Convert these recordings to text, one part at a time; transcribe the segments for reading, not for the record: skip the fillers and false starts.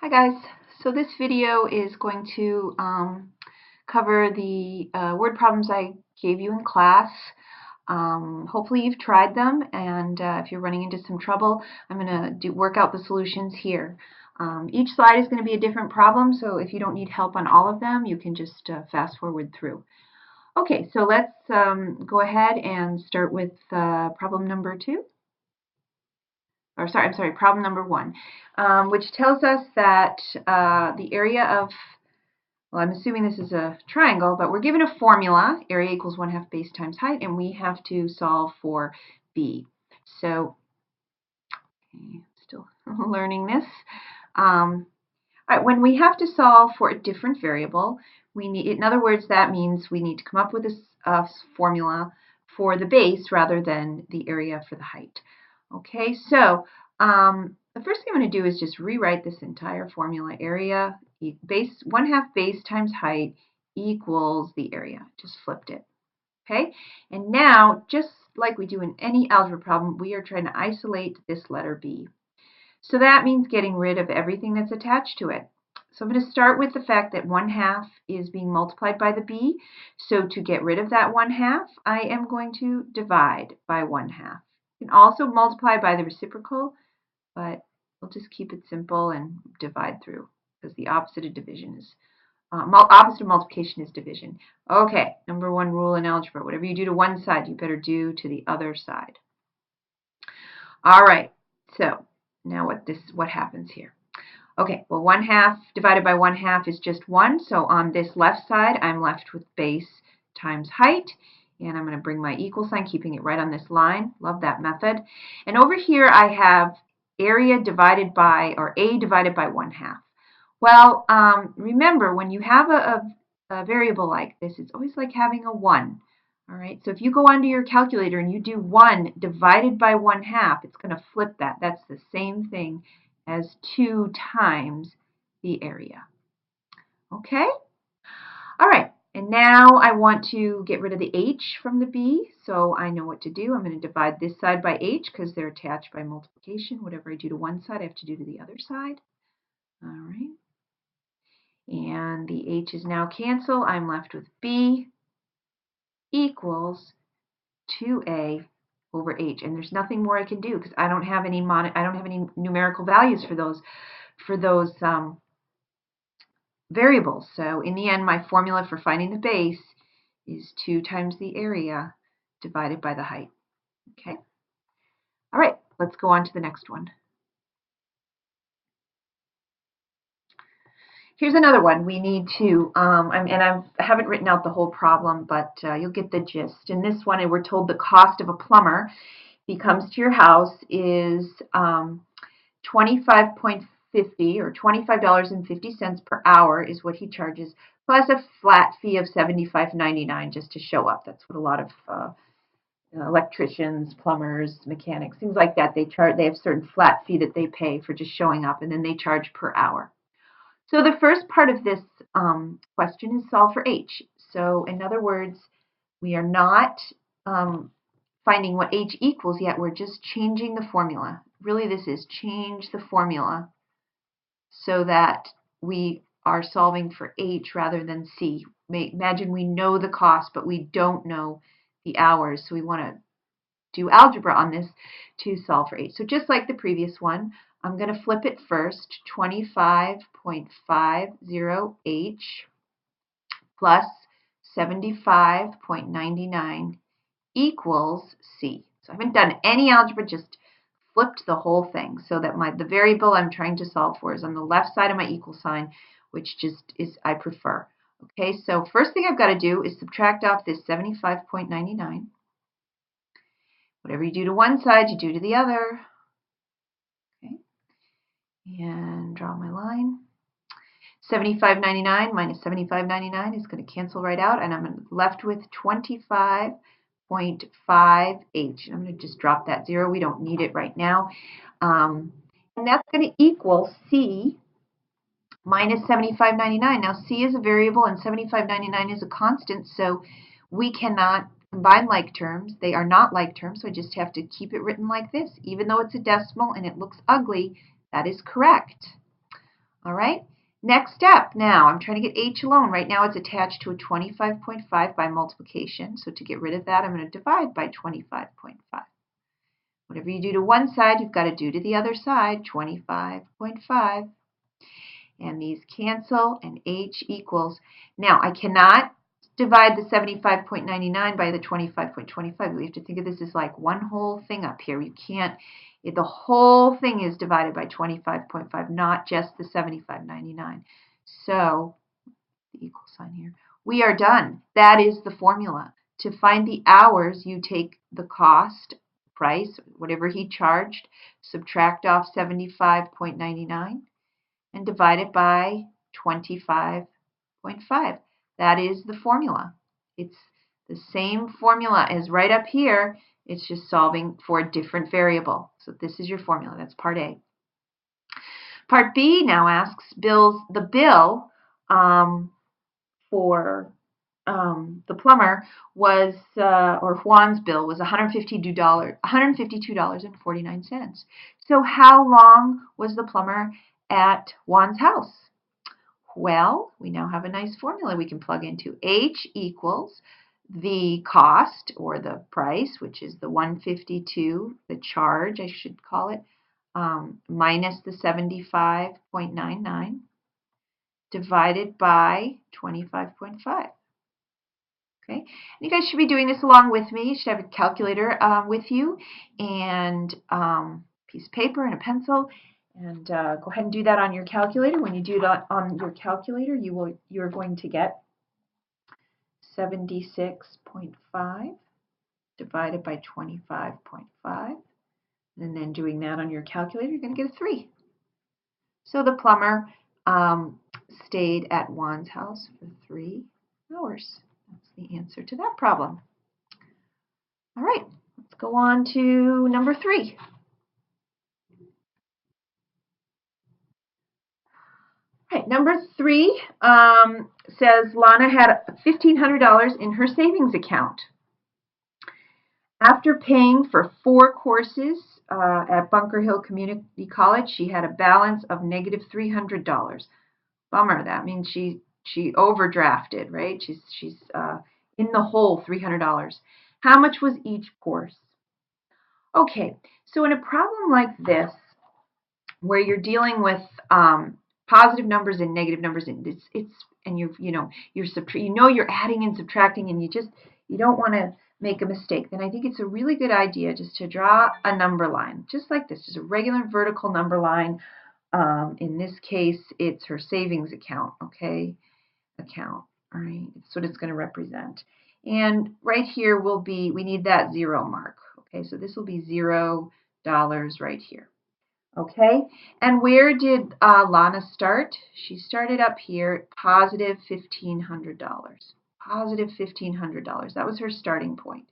Hi guys, so this video is going to cover the word problems I gave you in class. Hopefully you've tried them, and if you're running into some trouble, I'm going to work out the solutions here. Each slide is going to be a different problem, so if you don't need help on all of them, you can just fast forward through. Okay, so let's go ahead and start with problem number 2. Problem number 1, which tells us that the area of, well, I'm assuming this is a triangle, but we're given a formula, area equals 1/2 base times height, and we have to solve for b. So, okay, still learning this. All right, when we have to solve for a different variable, we need, in other words, that means we need to come up with a formula for the base rather than the area for the height. Okay, so the first thing I'm going to do is just rewrite this entire formula. Area base 1/2 base times height equals the area. Just flipped it. Okay, and now just like we do in any algebra problem, we are trying to isolate this letter B. So that means getting rid of everything that's attached to it. So I'm going to start with the fact that 1/2 is being multiplied by the b. So to get rid of that 1/2, I am going to divide by 1/2. You can also multiply by the reciprocal, but we'll just keep it simple and divide through, because the opposite of division is opposite of multiplication is division. Okay, number 1 rule in algebra: whatever you do to one side, you better do to the other side. All right, so now what happens here? Okay, well, 1/2 divided by 1/2 is just 1. So on this left side, I'm left with base times height. And I'm going to bring my equal sign, keeping it right on this line. Love that method. And over here, I have area divided by, or A divided by 1/2. Well, remember, when you have a variable like this, it's always like having a 1. All right, so if you go onto your calculator and you do 1 divided by 1/2, it's going to flip that. That's the same thing as 2 times the area. Okay? All right, and now I want to get rid of the h from the b, so I know what to do. I'm going to divide this side by h because they're attached by multiplication. Whatever I do to one side, I have to do to the other side. All right. And the h is now cancel. I'm left with b equals 2a over h, and there's nothing more I can do because I don't have any numerical values for those variables. So in the end, my formula for finding the base is 2 times the area divided by the height. Okay. All right, let's go on to the next one. Here's another one. We need to, and I haven't written out the whole problem, but you'll get the gist. In this one, we're told the cost of a plumber, if he comes to your house, is $25.50 or $25.50 per hour is what he charges, plus a flat fee of $75.99 just to show up. That's what a lot of electricians, plumbers, mechanics, things like that, they have a certain flat fee that they pay for just showing up, and then they charge per hour. So the first part of this question is solve for h. So in other words, we are not finding what h equals yet. We're just changing the formula. Really, this is change the formula so that we are solving for h rather than c. Imagine we know the cost, but we don't know the hours. So we want to do algebra on this to solve for h. So just like the previous one, I'm going to flip it first. 25.50h plus 75.99 equals c. So I haven't done any algebra, just flipped the whole thing so that the variable I'm trying to solve for is on the left side of my equal sign, which just is I prefer. Okay, so first thing I've got to do is subtract off this 75.99. Whatever you do to one side, you do to the other. Okay, and draw my line. 75.99 minus 75.99 is going to cancel right out, and I'm left with 25.5h. I'm going to just drop that 0. We don't need it right now. And that's going to equal c minus 75.99. Now, c is a variable and 75.99 is a constant, so we cannot combine like terms. They are not like terms, so I just have to keep it written like this. Even though it's a decimal and it looks ugly, that is correct. All right. Next step. Now, I'm trying to get h alone. Right now, it's attached to a 25.5 by multiplication. So to get rid of that, I'm going to divide by 25.5. Whatever you do to one side, you've got to do to the other side, 25.5. And these cancel, and h equals. Now, I cannot divide the 75.99 by the 25.25. We have to think of this as like one whole thing up here. You can't, the whole thing is divided by 25.5, not just the 75.99. So, the equal sign here. We are done. That is the formula. To find the hours, you take the cost, price, whatever he charged, subtract off 75.99, and divide it by 25.5. That is the formula. It's the same formula as right up here. It's just solving for a different variable. So this is your formula. That's part A. Part B now asks the bill for the plumber was, or Juan's bill was $152.49. So how long was the plumber at Juan's house? Well, we now have a nice formula we can plug into. H equals the cost, or the price, which is the 152, the charge, I should call it, minus the 75.99, divided by 25.5. Okay, and you guys should be doing this along with me. You should have a calculator with you, and a piece of paper and a pencil. And go ahead and do that on your calculator. When you do that on your calculator, you're going to get 76.5 divided by 25.5. And then doing that on your calculator, you're going to get a 3. So the plumber stayed at Juan's house for 3 hours. That's the answer to that problem. All right, let's go on to number 3. All right, number 3 says Lana had $1,500 in her savings account. After paying for 4 courses at Bunker Hill Community College, she had a balance of negative $300. Bummer. That means she overdrafted, right? She's in the hole, $300. How much was each course? Okay, so in a problem like this, where you're dealing with positive numbers and negative numbers, and you're adding and subtracting, and you don't want to make a mistake, then I think it's a really good idea just to draw a number line, just like this, just a regular vertical number line. In this case, it's her savings account, okay? Account, all right? That's what it's going to represent. And right here we need that 0 mark, okay? So this will be $0 right here, okay? And where did Lana start? She started up here at positive $1,500. Positive $1,500. That was her starting point,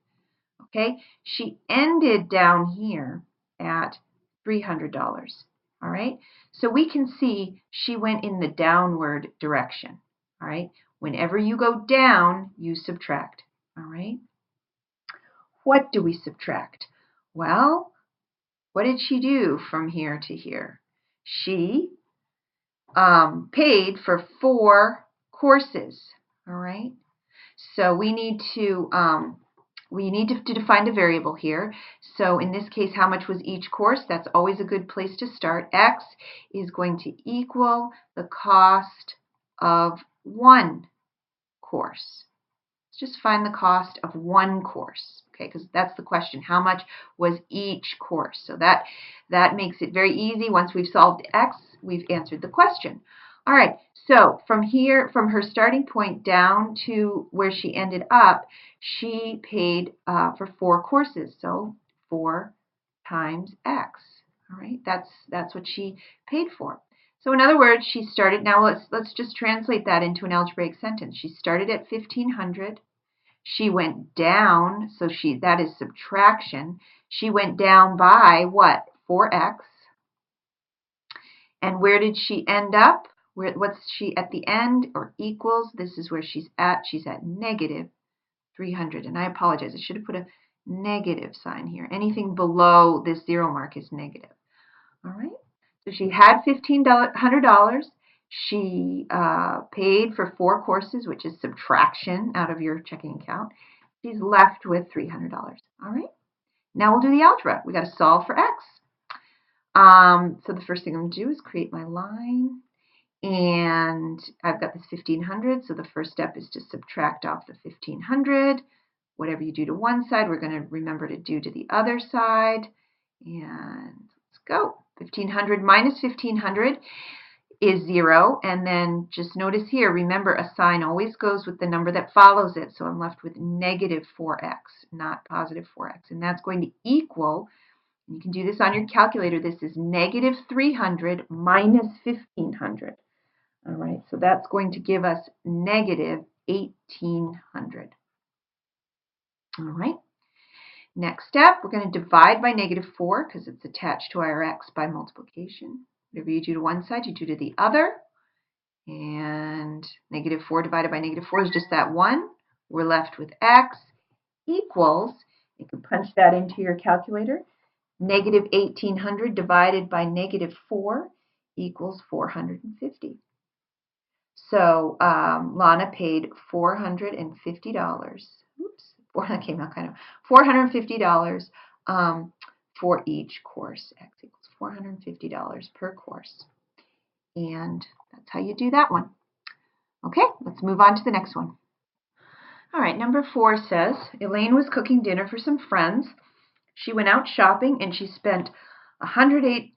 okay? She ended down here at $300. All right, so we can see she went in the downward direction. All right, whenever you go down, you subtract. All right, what do we subtract? Well, what did she do from here to here? She paid for 4 courses. All right, so we need to define a variable here. So in this case, how much was each course? That's always a good place to start. X is going to equal the cost of 1 course. Let's just find the cost of 1 course, okay, because that's the question. How much was each course? So that makes it very easy. Once we've solved X, we've answered the question. All right, so from here, from her starting point down to where she ended up, she paid for 4 courses, so 4 times X. All right, that's what she paid for. So in other words, she started, now let's just translate that into an algebraic sentence. She started at 1,500. She went down, so that is subtraction. She went down by what? 4x. And where did she end up? What's she at the end, or equals? This is where she's at. She's at negative 300. And I apologize. I should have put a negative sign here. Anything below this 0 mark is negative. All right. So she had $1,500. She paid for 4 courses, which is subtraction out of your checking account. She's left with $300. All right. Now we'll do the algebra. We got to solve for x. So the first thing I'm going to do is create my line. And I've got this 1,500, so the first step is to subtract off the 1,500. Whatever you do to one side, we're going to remember to do to the other side. And let's go. 1,500 minus 1,500 is 0. And then just notice here, remember a sign always goes with the number that follows it. So I'm left with negative 4x, not positive 4x. And that's going to equal, you can do this on your calculator, this is negative 300 minus 1,500. All right, so that's going to give us negative 1,800. All right, next step, we're going to divide by negative 4 because it's attached to our x by multiplication. Whatever you do to one side, you do to the other. And negative 4 divided by negative 4 is just that 1. We're left with x equals, you can punch that into your calculator, negative 1,800 divided by negative 4 equals 450. So Lana paid $450. Oops, that came out kind of $450 for each course. X equals $450 per course. And that's how you do that one. Okay, let's move on to the next one. All right, number 4 says, Elaine was cooking dinner for some friends. She went out shopping and she spent $108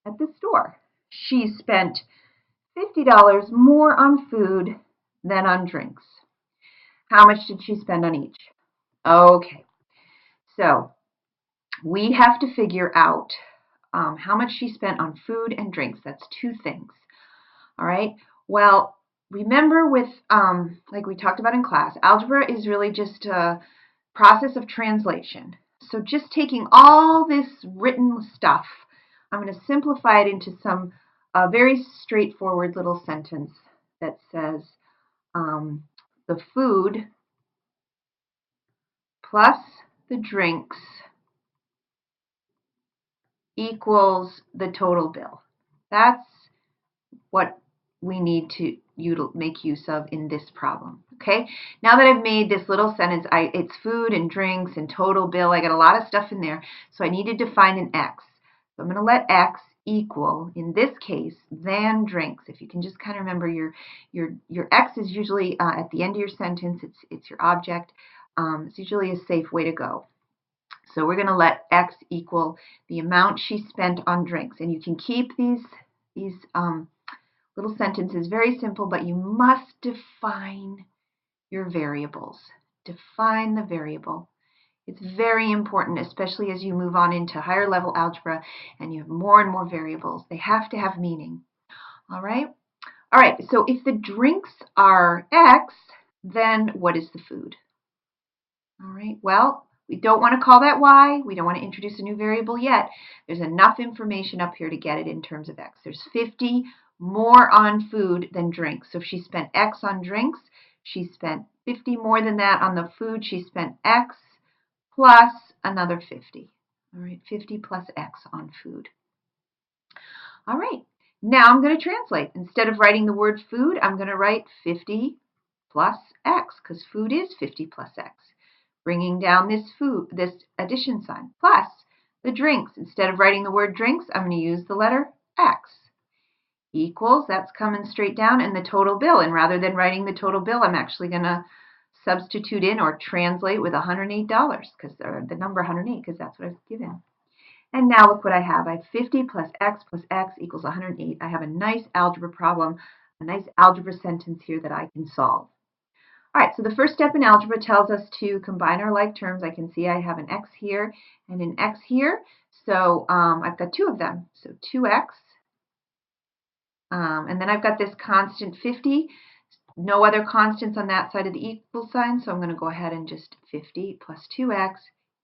at the store. She spent $50 more on food than on drinks. How much did she spend on each? Okay, so we have to figure out how much she spent on food and drinks. That's 2 things. All right, well, remember with, like we talked about in class, algebra is really just a process of translation. So just taking all this written stuff, I'm going to simplify it into some very straightforward little sentence that says the food plus the drinks equals the total bill. That's what we need to make use of in this problem. Okay, now that I've made this little sentence, it's food and drinks and total bill. I got a lot of stuff in there, so I need to define an x. So I'm going to let x equal, in this case, than drinks. If you can just kind of remember, your x is usually at the end of your sentence. It's your object. It's usually a safe way to go. So we're going to let x equal the amount she spent on drinks. And you can keep these little sentences very simple, but you must define your variables. Define the variable. It's very important, especially as you move on into higher level algebra and you have more and more variables. They have to have meaning. All right? All right, so if the drinks are x, then what is the food? All right, well, we don't want to call that y. We don't want to introduce a new variable yet. There's enough information up here to get it in terms of x. There's 50 more on food than drinks. So if she spent x on drinks, she spent 50 more than that on the food. She spent x plus another 50. All right, 50 plus x on food. All right, now I'm going to translate. Instead of writing the word food, I'm going to write 50 plus x, because food is 50 plus x. Bringing down this addition sign, plus the drinks. Instead of writing the word drinks, I'm going to use the letter x. Equals, that's coming straight down, and the total bill. And rather than writing the total bill, I'm actually going to substitute in or translate with $108, because the number 108, because that's what I was given. And now look what I have. I have 50 plus x equals 108. I have a nice algebra problem, a nice algebra sentence here that I can solve. All right, so the first step in algebra tells us to combine our like terms. I can see I have an x here and an x here. So I've got 2 of them. So 2x. And then I've got this constant 50. No other constants on that side of the equal sign, so I'm going to go ahead and just 50 plus 2x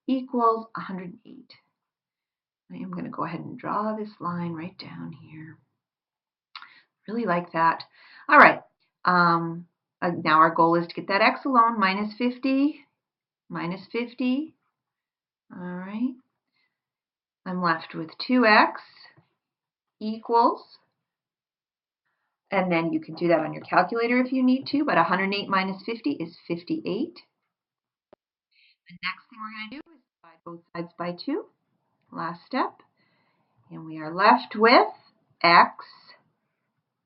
equals 108. I am going to go ahead and draw this line right down here. Really like that. All right. Now our goal is to get that x alone, minus 50, minus 50. All right. I'm left with 2x equals, and then you can do that on your calculator if you need to, but 108 minus 50 is 58. The next thing we're going to do is divide both sides by 2. Last step. And we are left with x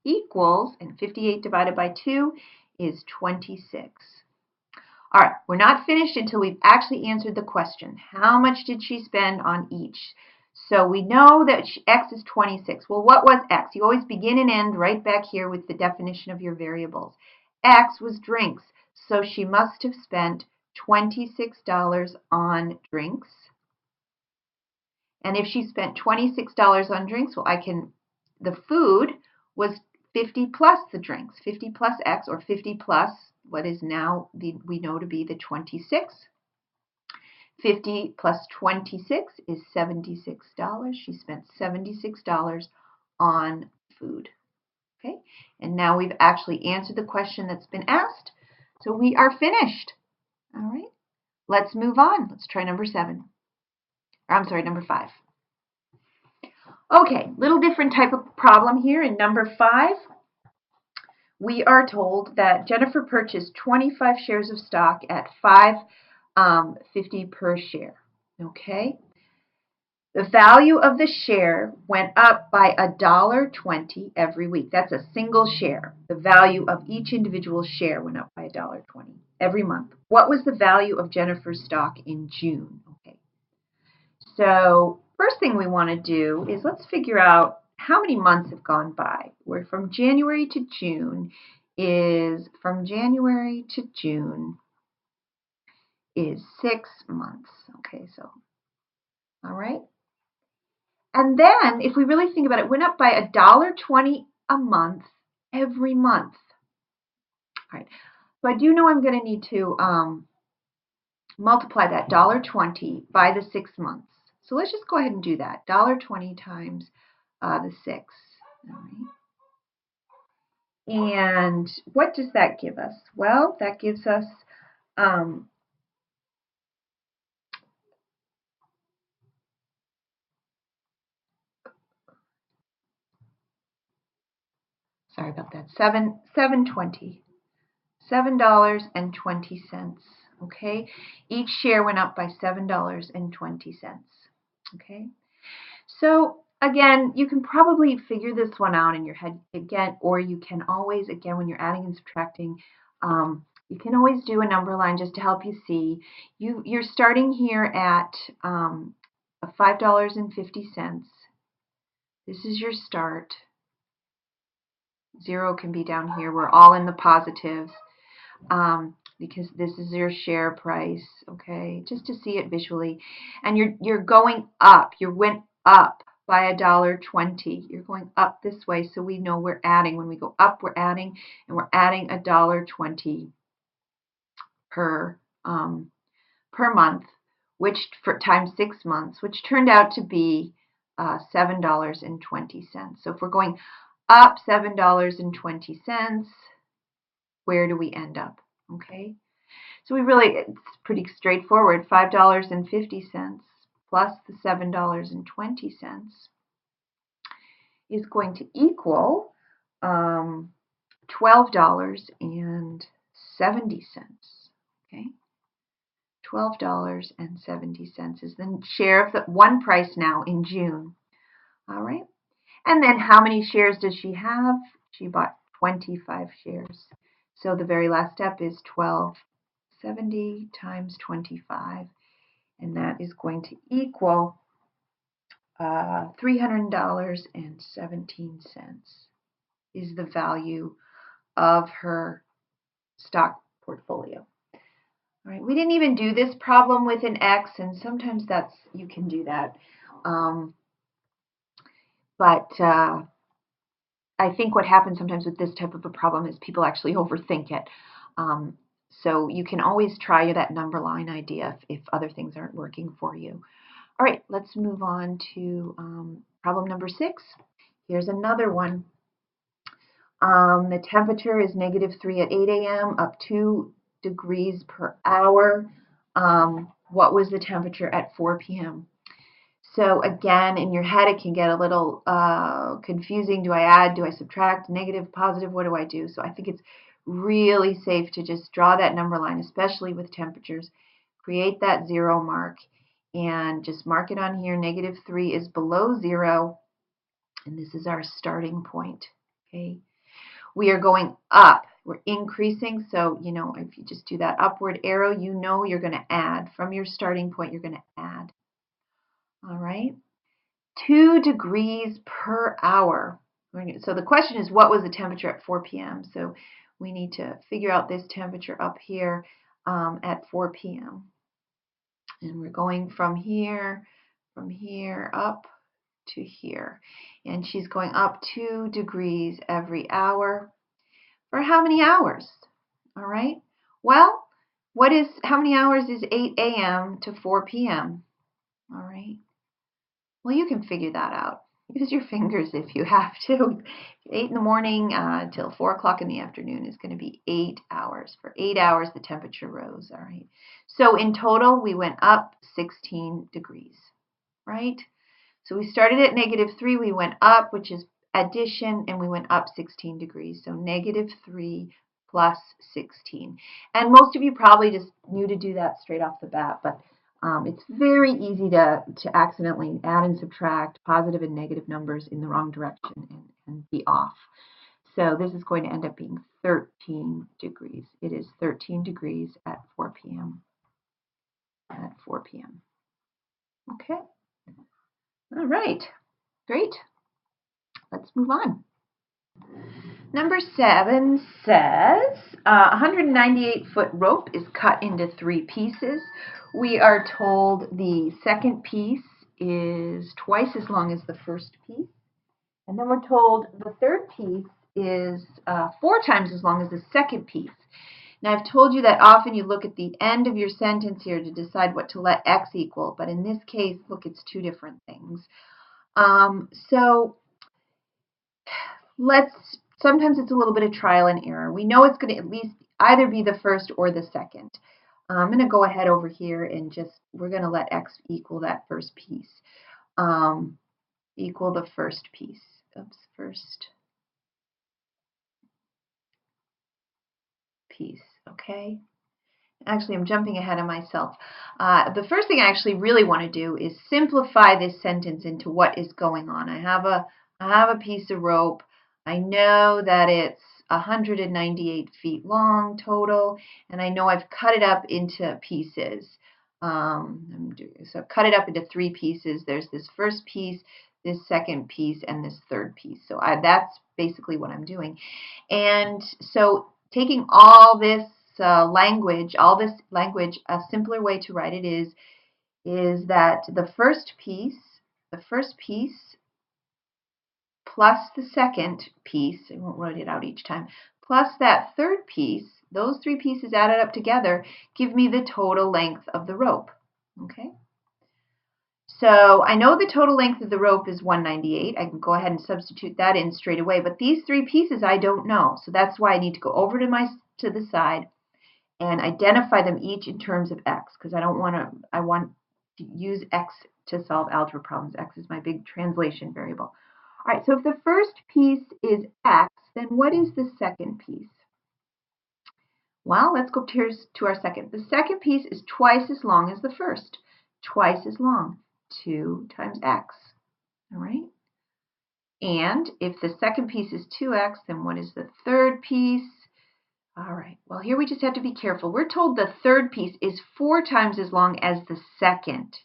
equals, and 58 divided by 2 is 26. All right, we're not finished until we've actually answered the question. How much did she spend on each? So we know that x is 26. Well, what was x? You always begin and end right back here with the definition of your variables. X was drinks, so she must have spent $26 on drinks. And if she spent $26 on drinks, well, the food was 50 plus the drinks, 50 plus X, or 50 plus what is now we know to be the 26. 50 plus 26 is $76. She spent $76 on food. Okay, and now we've actually answered the question that's been asked, so we are finished. All right, let's move on. Let's try number 7. Or I'm sorry, number 5. Okay, little different type of problem here. In number 5, we are told that Jennifer purchased 25 shares of stock at $5.50 per share. Okay, the value of the share went up by $1.20 every week. That's a single share. The value of each individual share went up by $1.20 every month. What was the value of Jennifer's stock in June? Okay, so first thing we want to do is let's figure out how many months have gone by. We're from January to June is 6 months. Okay, so all right. And then if we really think about it, it went up by $1.20 a month every month. All right. So I do know I'm going to need to multiply that $1.20 by the 6 months. So let's just go ahead and do that. $1.20 times the 6. All right. And what does that give us? Well, that gives us sorry about that. $7.20. $7.20. Okay, each share went up by $7.20. Okay, so again, you can probably figure this one out in your head again, or you can always, again, when you're adding and subtracting, you can always do a number line just to help you see. You're starting here at $5.50. This is your start. 0 can be down here. We're all in the positives. Because this is your share price, okay, just to see it visually. And you're going up. You went up by $1.20. You're going up this way, so we know we're adding. When we go up, we're adding, and we're adding $1.20 per month, which for times 6 months, which turned out to be $7.20. So if we're going up $7.20, where do we end up? Okay, so it's pretty straightforward. $5.50 plus the $7.20 is going to equal $12.70. Okay, $12.70 is the share of the one price now in June. All right, and then how many shares does she have? She bought 25 shares. So the very last step is $12.70 times 25, and that is going to equal $300.17 is the value of her stock portfolio. All right, we didn't even do this problem with an X, and sometimes you can do that. But I think what happens sometimes with this type of a problem is people actually overthink it. So you can always try that number line idea if other things aren't working for you. All right, let's move on to problem number 6. Here's another one. The temperature is -3 at 8 a.m., up 2 degrees per hour. What was the temperature at 4 p.m.? So again, in your head, it can get a little confusing. Do I add? Do I subtract? Negative, positive? What do I do? So I think it's really safe to just draw that number line, especially with temperatures. Create that 0 mark and just mark it on here. -3 is below 0, and this is our starting point. Okay, we are going up. We're increasing, so if you just do that upward arrow, you're going to add. From your starting point, you're going to add. All right, 2 degrees per hour. So the question is, what was the temperature at 4 p.m.? So we need to figure out this temperature up here at 4 p.m. And we're going from here up to here. And she's going up 2 degrees every hour. For how many hours? All right. Well, how many hours is 8 a.m. to 4 p.m.? All right. Well, you can figure that out. Use your fingers if you have to. 8 in the morning till 4 o'clock in the afternoon is going to be 8 hours. For 8 hours, the temperature rose. All right. So in total, we went up 16 degrees, right? So we started at -3. We went up, which is addition, and we went up 16 degrees. So -3 plus 16. And most of you probably just knew to do that straight off the bat, but it's very easy to accidentally add and subtract positive and negative numbers in the wrong direction and be off. So this is going to end up being 13 degrees. It is 13 degrees at 4 p.m. At 4 p.m. Okay. All right. Great. Let's move on. Number 7 says a 198-foot rope is cut into 3 pieces. We are told the second piece is twice as long as the first piece. And then we're told the third piece is 4 times as long as the second piece. Now, I've told you that often you look at the end of your sentence here to decide what to let x equal. But in this case, look, it's 2 different things. So sometimes it's a little bit of trial and error. We know it's going to at least either be the first or the second. I'm going to go ahead over here and we're going to let x equal that first piece. Equal the first piece. Oops, first piece, okay? Actually, I'm jumping ahead of myself. The first thing I actually really want to do is simplify this sentence into what is going on. I have a piece of rope. I know that it's 198 feet long total, and I know I've cut it up into pieces. So I've cut it up into 3 pieces. There's this first piece, this second piece, and this third piece. So that's basically what I'm doing. And so taking all this language, a simpler way to write it is that the first piece plus the second piece, I won't write it out each time, plus that third piece, those 3 pieces added up together give me the total length of the rope. Okay? So I know the total length of the rope is 198. I can go ahead and substitute that in straight away, but these 3 pieces I don't know. So that's why I need to go over to the side and identify them each in terms of x, because I want to use x to solve algebra problems. X is my big translation variable. All right, so if the first piece is x, then what is the second piece? Well, let's go to our second. The second piece is twice as long as the first. Twice as long. 2 times x. All right? And if the second piece is 2x, then what is the third piece? All right, well, here we just have to be careful. We're told the third piece is 4 times as long as the second,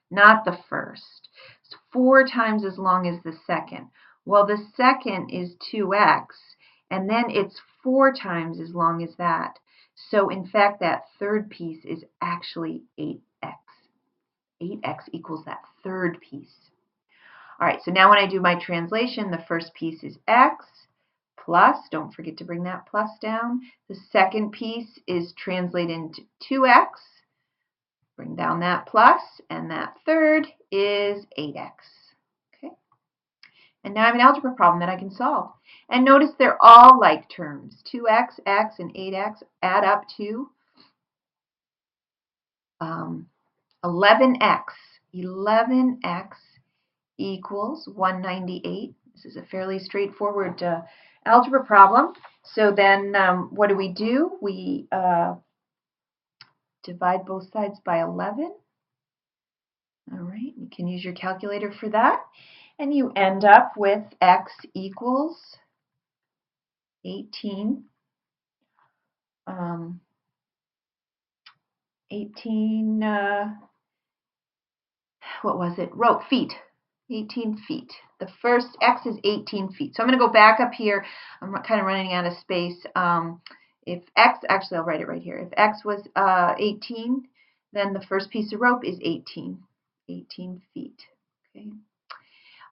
not the first. It's 4 times as long as the second. Well, the second is 2x, and then it's 4 times as long as that. So, in fact, that third piece is actually 8x. 8x equals that third piece. All right, so now when I do my translation, the first piece is x. Plus, don't forget to bring that plus down. The second piece is translated into 2x. Bring down that plus, and that third is 8x. Okay? And now I have an algebra problem that I can solve. And notice they're all like terms. 2x, x, and 8x add up to 11x. 11x equals 198. This is a fairly straightforward algebra problem. So then what do? We divide both sides by 11. All right, you can use your calculator for that. And you end up with x equals 18. 18, what was it? Feet. 18 feet. The first x is 18 feet. So I'm going to go back up here. I'm kind of running out of space. If x, actually I'll write it right here. If x was 18, then the first piece of rope is 18 feet. Okay.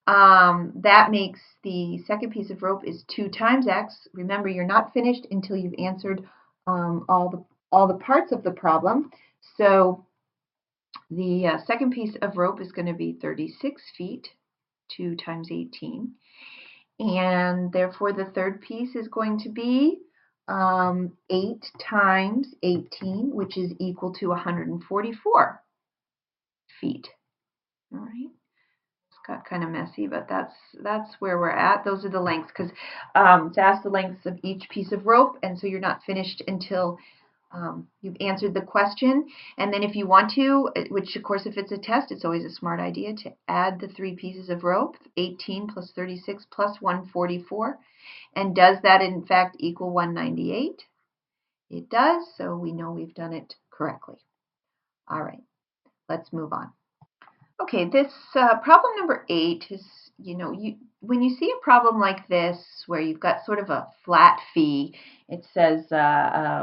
That makes the second piece of rope is 2 times x. Remember, you're not finished until you've answered all the parts of the problem. So the second piece of rope is going to be 36 feet, 2 times 18. And therefore, the third piece is going to be 8 times 18, which is equal to 144 feet. All right. It's got kind of messy, but that's where we're at. Those are the lengths, because it's asked the lengths of each piece of rope, and so you're not finished until you've answered the question. And then if you want to, which of course if it's a test, it's always a smart idea to add the 3 pieces of rope, 18 plus 36 plus 144. And does that in fact equal 198? It does, so we know we've done it correctly. All right, let's move on. Okay, this problem number 8 is, when you see a problem like this where you've got sort of a flat fee, it says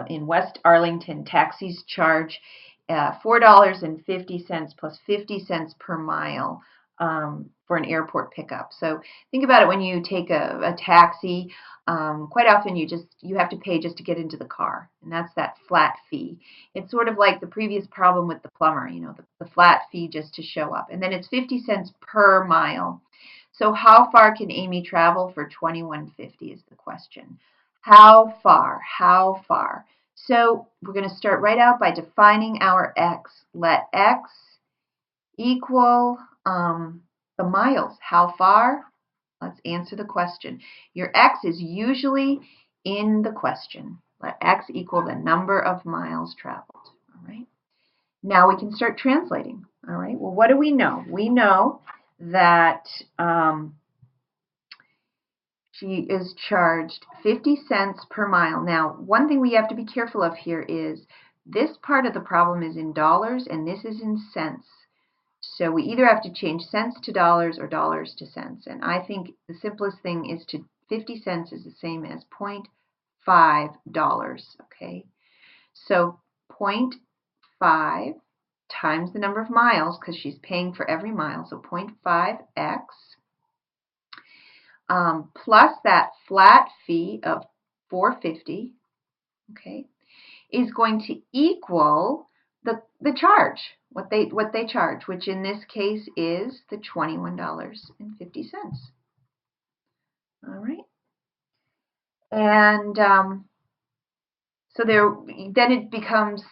in West Arlington, taxis charge $4.50 plus 50 cents per mile for an airport pickup. So think about it when you take a taxi. Quite often you have to pay just to get into the car, and that's that flat fee. It's sort of like the previous problem with the plumber, the flat fee just to show up. And then it's 50 cents per mile. So how far can Amy travel for $21.50 is the question. How far? How far? So we're going to start right out by defining our x. Let x equal the miles. How far? Let's answer the question. Your x is usually in the question. Let x equal the number of miles traveled. All right. Now we can start translating. All right. Well, what do we know? We know that she is charged 50 cents per mile. Now, one thing we have to be careful of here is this part of the problem is in dollars and this is in cents. So we either have to change cents to dollars or dollars to cents. And I think the simplest thing is 50 cents is the same as $0.5. Okay. So 0.5 times the number of miles, because she's paying for every mile. So 0.5x plus that flat fee of $4.50, okay, is going to equal the charge, what they charge, which in this case is the $21.50. All right, and so then it becomes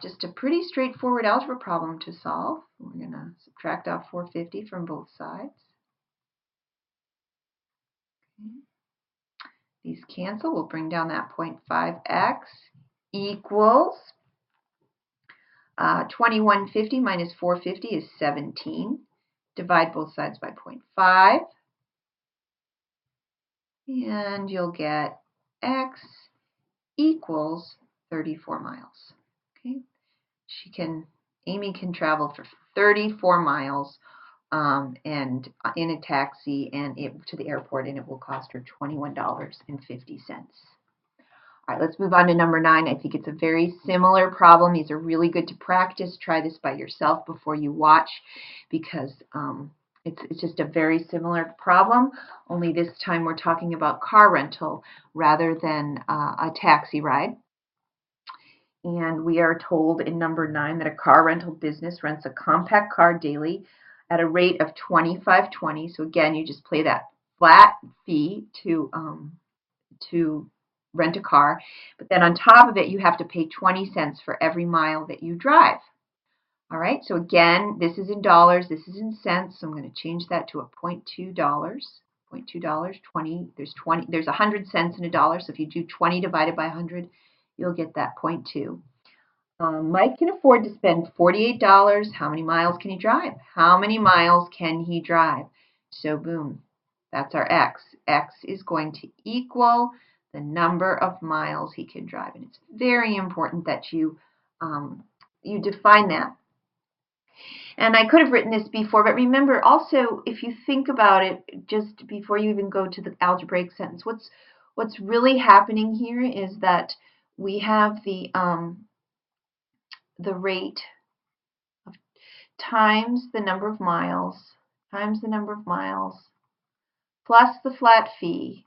just a pretty straightforward algebra problem to solve. We're going to subtract off $4.50 from both sides. Okay. These cancel. We'll bring down that 0.5x equals 2150 minus 450 is 17. Divide both sides by 0.5. And you'll get x equals 34 miles. Okay. Amy can travel for 34 miles and in a taxi and to the airport, and it will cost her $21.50. All right, let's move on to number 9. I think it's a very similar problem. These are really good to practice. Try this by yourself before you watch, because it's just a very similar problem, only this time we're talking about car rental rather than a taxi ride. And we are told in number 9 that a car rental business rents a compact car daily at a rate of $25.20. So again, you just pay that flat fee to rent a car, but then on top of it, you have to pay 20 cents for every mile that you drive. All right, so again, this is in dollars, this is in cents, so I'm going to change that to a $0.2. $0.2, 20, there's 100 cents in a dollar, so if you do 20 divided by 100, you'll get that 0.2. Mike can afford to spend $48. How many miles can he drive? How many miles can he drive? So boom, that's our X. X is going to equal the number of miles he can drive. And it's very important that you define that. And I could have written this before, but remember also, if you think about it, just before you even go to the algebraic sentence, what's really happening here is that we have the rate of times the number of miles plus the flat fee,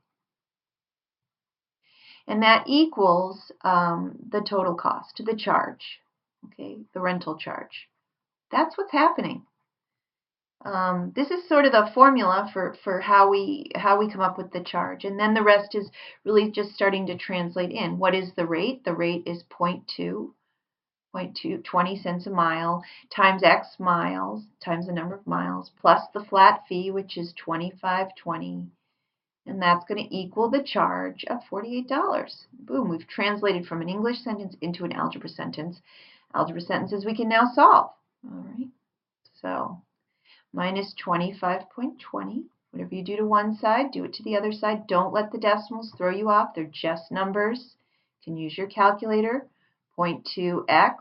and that equals the total cost, the charge, okay, the rental charge. That's what's happening. This is sort of the formula for how we come up with the charge, and then the rest is really just starting to translate in. What is the rate? The rate is 0.2, 20 cents a mile, times X miles, times the number of miles, plus the flat fee, which is $25.20, and that's going to equal the charge of $48. Boom, we've translated from an English sentence into an algebra sentence. Algebra sentences we can now solve. All right, so minus 25.20. Whatever you do to one side, do it to the other side. Don't let the decimals throw you off. They're just numbers. You can use your calculator. 0.2x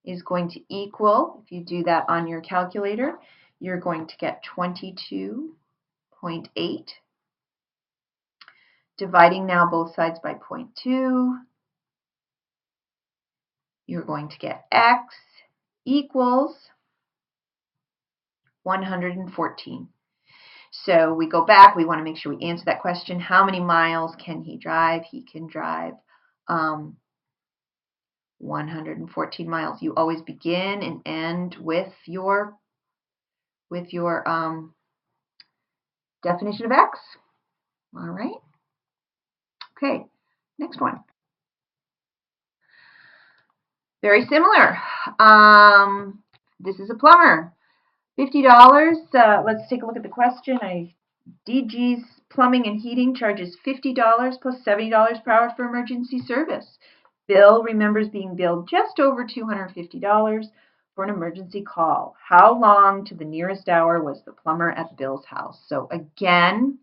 is going to equal, if you do that on your calculator, you're going to get 22.8. Dividing now both sides by 0.2, you're going to get x equals 114. So we go back, we want to make sure we answer that question. How many miles can he drive? He can drive 114 miles. You always begin and end with your definition of x. All right. Okay, next one. Very similar. This is a plumber. $50. Let's take a look at the question. DG's Plumbing and Heating charges $50 plus $70 per hour for emergency service. Bill remembers being billed just over $250 for an emergency call. How long to the nearest hour was the plumber at Bill's house? So again,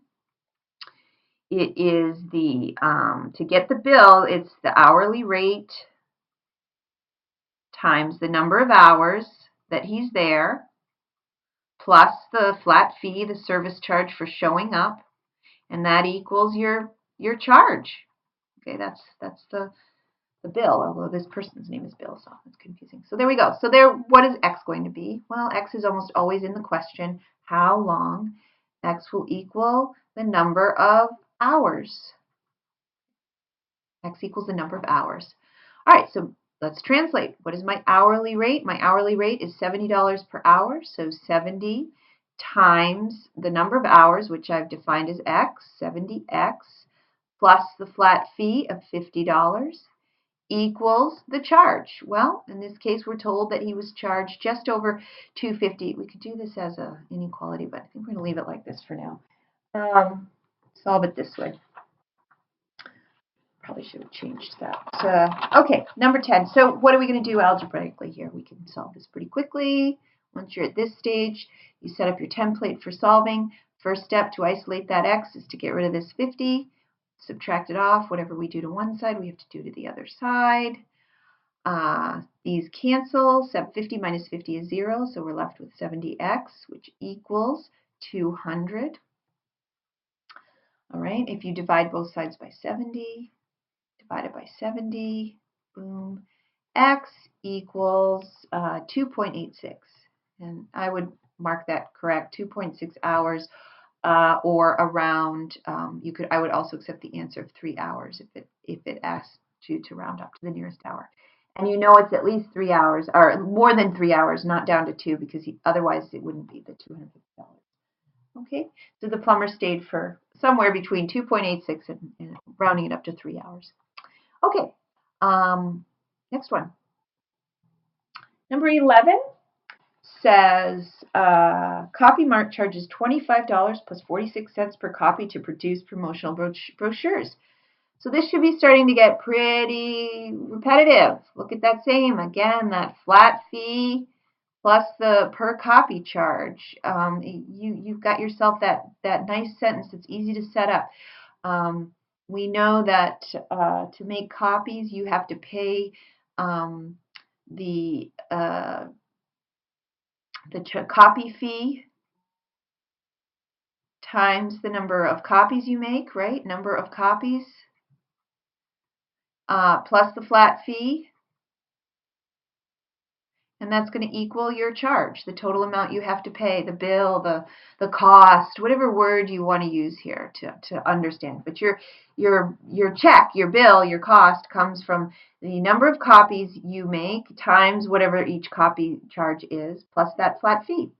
it is the, to get the bill, it's the hourly rate times the number of hours that he's there, plus the flat fee, the service charge for showing up, and that equals your charge. Okay, that's the bill, although this person's name is Bill, so it's confusing. So there we go. So there, what is x going to be? Well, x is almost always in the question. How long? X will equal the number of hours. X equals the number of hours. All right, so let's translate. What is my hourly rate? My hourly rate is $70 per hour, so 70 times the number of hours, which I've defined as x, 70x, plus the flat fee of $50 equals the charge. Well, in this case, we're told that he was charged just over $250. We could do this as an inequality, but I think we're going to leave it like this for now. Solve it this way. Probably should have changed that. Okay, number 10. So what are we going to do algebraically here? We can solve this pretty quickly. Once you're at this stage, you set up your template for solving. First step to isolate that x is to get rid of this 50. Subtract it off. Whatever we do to one side, we have to do to the other side. These cancel. 50 minus 50 is 0, so we're left with 70x, which equals 200. All right, if you divide both sides by 70, divided by 70, boom, x equals 2.86. And I would mark that correct, 2.6 hours, or around, I would also accept the answer of 3 hours if it asked you to round up to the nearest hour. And you know it's at least 3 hours, or more than 3 hours, not down to 2, because otherwise it wouldn't be the $250. Okay, so the plumber stayed for somewhere between 2.86 and rounding it up to 3 hours. Okay, next one. Number 11 says Copy Mart charges $25 plus 46 cents per copy to produce promotional brochures. So this should be starting to get pretty repetitive. Look at that same, again, that flat fee plus the per copy charge. You've got yourself that nice sentence that's easy to set up. We know that to make copies, you have to pay the copy fee times the number of copies you make, right? Number of copies plus the flat fee. And that's going to equal your charge, the total amount you have to pay, the bill, the cost, whatever word you want to use here to understand. But your check, your bill, your cost comes from the number of copies you make times whatever each copy charge is, plus that flat fee.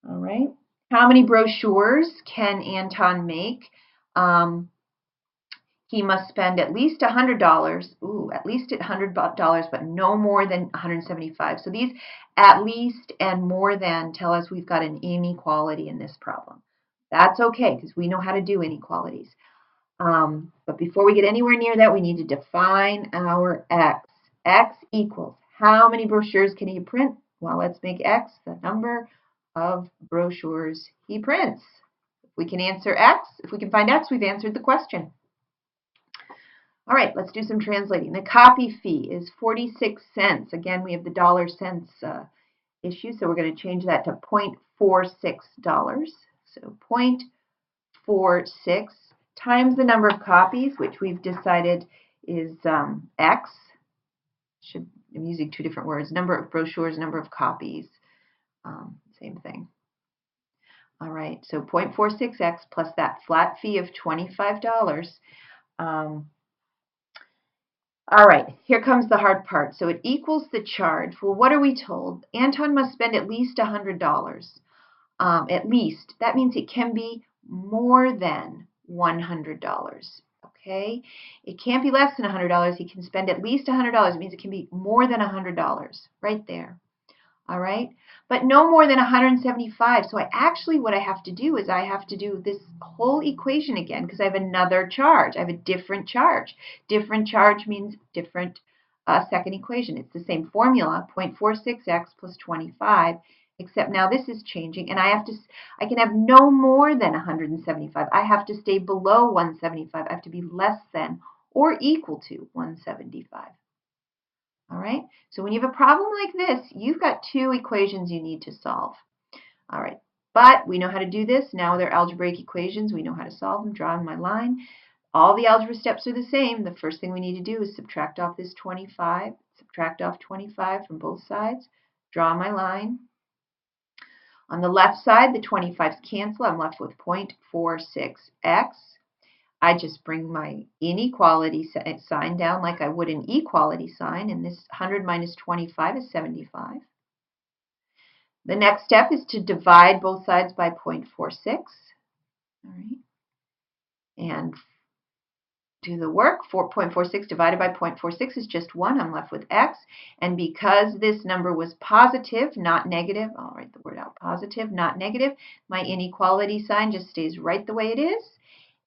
All right. How many brochures can Anton make? He must spend at least $100. At least $100, but no more than 175. So these at least and more than tell us we've got an inequality in this problem. That's okay because we know how to do inequalities. But before we get anywhere near that, we need to define our x. X equals how many brochures can he print? Well, let's make x the number of brochures he prints. If we can answer x, if we can find x, we've answered the question. All right, let's do some translating. The copy fee is 46 cents. Again, we have the dollar cents issue, so we're going to change that to $0.46. So 0.46 times the number of copies, which we've decided is X. I'm using two different words. Number of brochures, number of copies. Same thing. All right, so 0.46X plus that flat fee of $25. All right, here comes the hard part. So it equals the charge. Well, what are we told? Anton must spend at least $100. At least. That means it can be more than $100. Okay? It can't be less than $100. He can spend at least $100. It means it can be more than $100. Right there. All right? But no more than 175. So what I have to do is I have to do this whole equation again because I have another charge. I have a different charge. Different charge means different second equation. It's the same formula, 0.46x plus 25, except now this is changing and I can have no more than 175. I have to stay below 175. I have to be less than or equal to 175. All right, so when you have a problem like this, you've got two equations you need to solve. All right, but we know how to do this. Now with our algebraic equations, we know how to solve them. Draw on my line. All the algebra steps are the same. The first thing we need to do is subtract off this 25. Subtract off 25 from both sides. Draw my line. On the left side, the 25's cancel. I'm left with 0.46x. I just bring my inequality sign down like I would an equality sign, and this 100 minus 25 is 75. The next step is to divide both sides by 0.46. All right. And do the work. 4.46 divided by 0.46 is just 1. I'm left with x. And because this number was positive, not negative, I'll write the word out, positive, not negative, my inequality sign just stays right the way it is.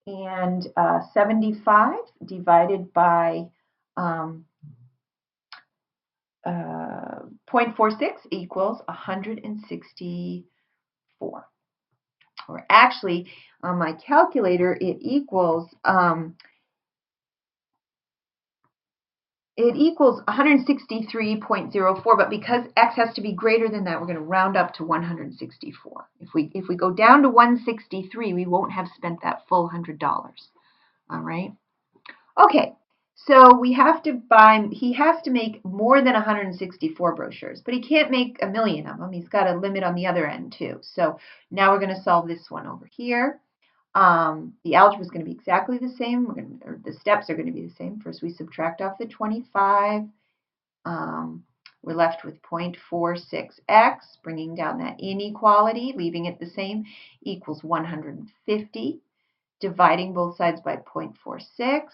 And 75 divided by 0.46 equals 164. Or actually, on my calculator, it equals 163.04, but because x has to be greater than that, we're going to round up to 164. If we go down to 163, we won't have spent that full $100. All right. Okay. So we have to he has to make more than 164 brochures, but he can't make 1 million of them. He's got a limit on the other end too. So now we're going to solve this one over here. The algebra is going to be exactly the same. The steps are going to be the same. First, we subtract off the 25. We're left with 0.46x, bringing down that inequality, leaving it the same, equals 150. Dividing both sides by 0.46.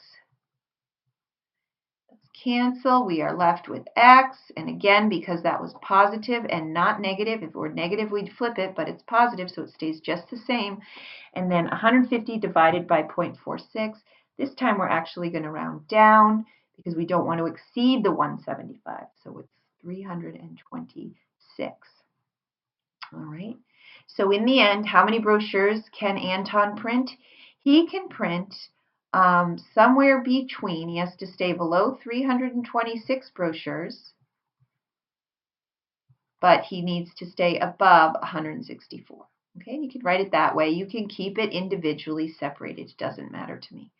That's cancel. We are left with x. And again, because that was positive and not negative, if it were negative, we'd flip it, but it's positive, so it stays just the same. And then 150 divided by 0.46. This time we're actually going to round down because we don't want to exceed the 175. So it's 326. All right. So in the end, how many brochures can Anton print? He can print somewhere between, he has to stay below 326 brochures, but he needs to stay above 164. Okay, and you can write it that way. You can keep it individually separated. It doesn't matter to me.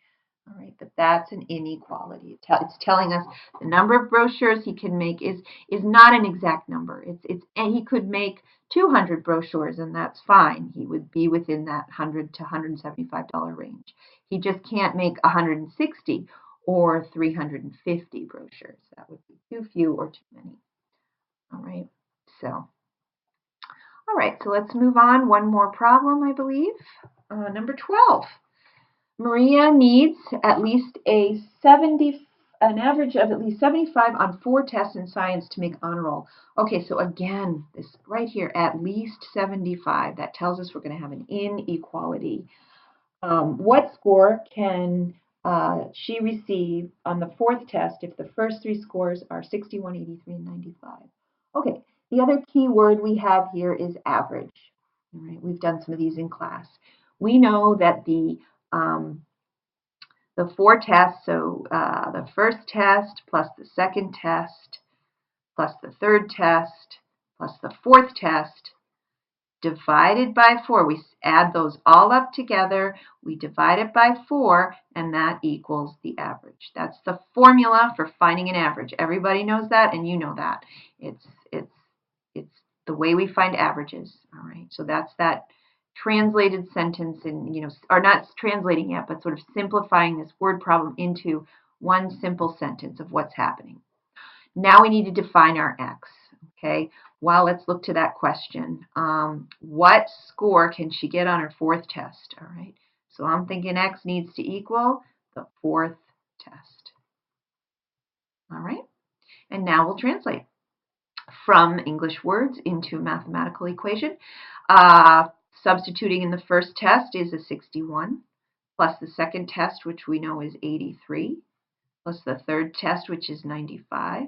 All right, but that's an inequality. It's telling us the number of brochures he can make is not an exact number. And he could make 200 brochures, and that's fine. He would be within that $100 to $175 range. He just can't make 160 or 350 brochures. That would be too few or too many. All right, so let's move on. One more problem, I believe. Number 12. Maria needs at least an average of at least 75 on 4 tests in science to make honor roll. Okay, so again, this right here, at least 75. That tells us we're going to have an inequality. What score can she receive on the 4th test if the first 3 scores are 61, 83, and 95? Okay, the other key word we have here is average. All right, we've done some of these in class. We know that the 4 tests, so the first test plus the second test plus the third test plus the 4th test divided by 4. We add those all up together, we divide it by 4, and that equals the average. That's the formula for finding an average. Everybody knows that, and you know that. It's the way we find averages. All right, so that's that translated sentence, and or not translating yet, but sort of simplifying this word problem into one simple sentence of what's happening. Now we need to define our x. Okay, well, let's look to that question. What score can she get on her 4th test? All right, so I'm thinking x needs to equal the 4th test. All right, and now we'll translate from English words into a mathematical equation. Substituting in the first test is a 61, plus the second test, which we know is 83, plus the third test, which is 95,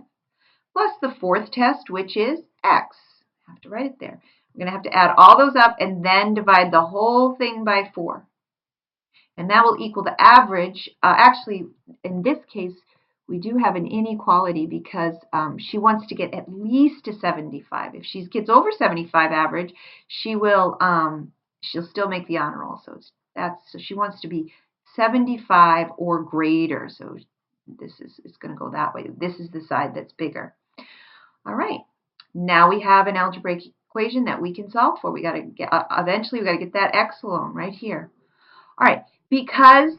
plus the 4th test, which is x. I have to write it there. We're going to have to add all those up and then divide the whole thing by 4. And that will equal the average. Actually, in this case, we do have an inequality because she wants to get at least a 75. If she gets over 75 average, she'll still make the honor roll. So she wants to be 75 or greater. So it's going to go that way. This is the side that's bigger. All right. Now we have an algebraic equation that we can solve for. We got to get eventually we got to get that x alone right here. All right. Because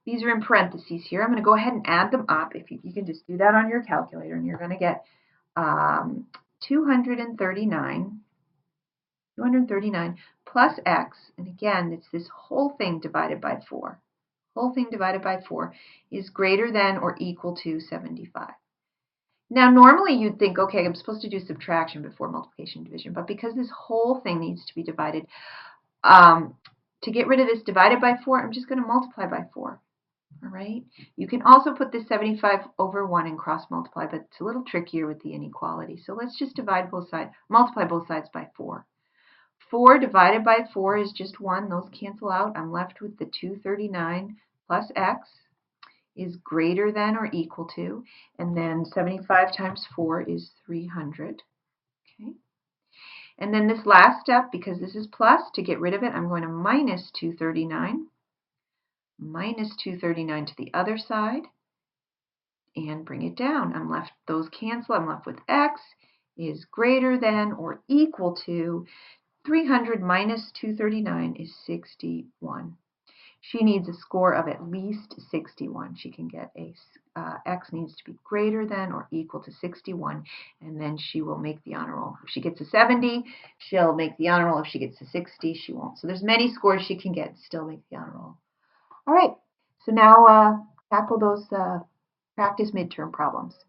these are in parentheses here, I'm going to go ahead and add them up. If you can just do that on your calculator, and you're going to get 239 plus x, and again, it's this whole thing divided by 4. Whole thing divided by 4 is greater than or equal to 75. Now, normally you'd think, okay, I'm supposed to do subtraction before multiplication and division, but because this whole thing needs to be divided, to get rid of this divided by 4, I'm just going to multiply by 4. All right. You can also put this 75 over 1 and cross multiply, but it's a little trickier with the inequality. So let's just divide both sides, multiply both sides by 4. 4 divided by 4 is just 1. Those cancel out. I'm left with the 239 plus x is greater than or equal to, and then 75 times 4 is 300. Okay. And then this last step, because this is plus, to get rid of it, I'm going to minus 239. Minus 239 to the other side and bring it down. Those cancel. I'm left with x is greater than or equal to 300 minus 239 is 61. She needs a score of at least 61. She can get x needs to be greater than or equal to 61, and then she will make the honor roll. If she gets a 70, she'll make the honor roll. If she gets a 60, she won't. So there's many scores she can get and still make the honor roll. All right, so now tackle those practice midterm problems.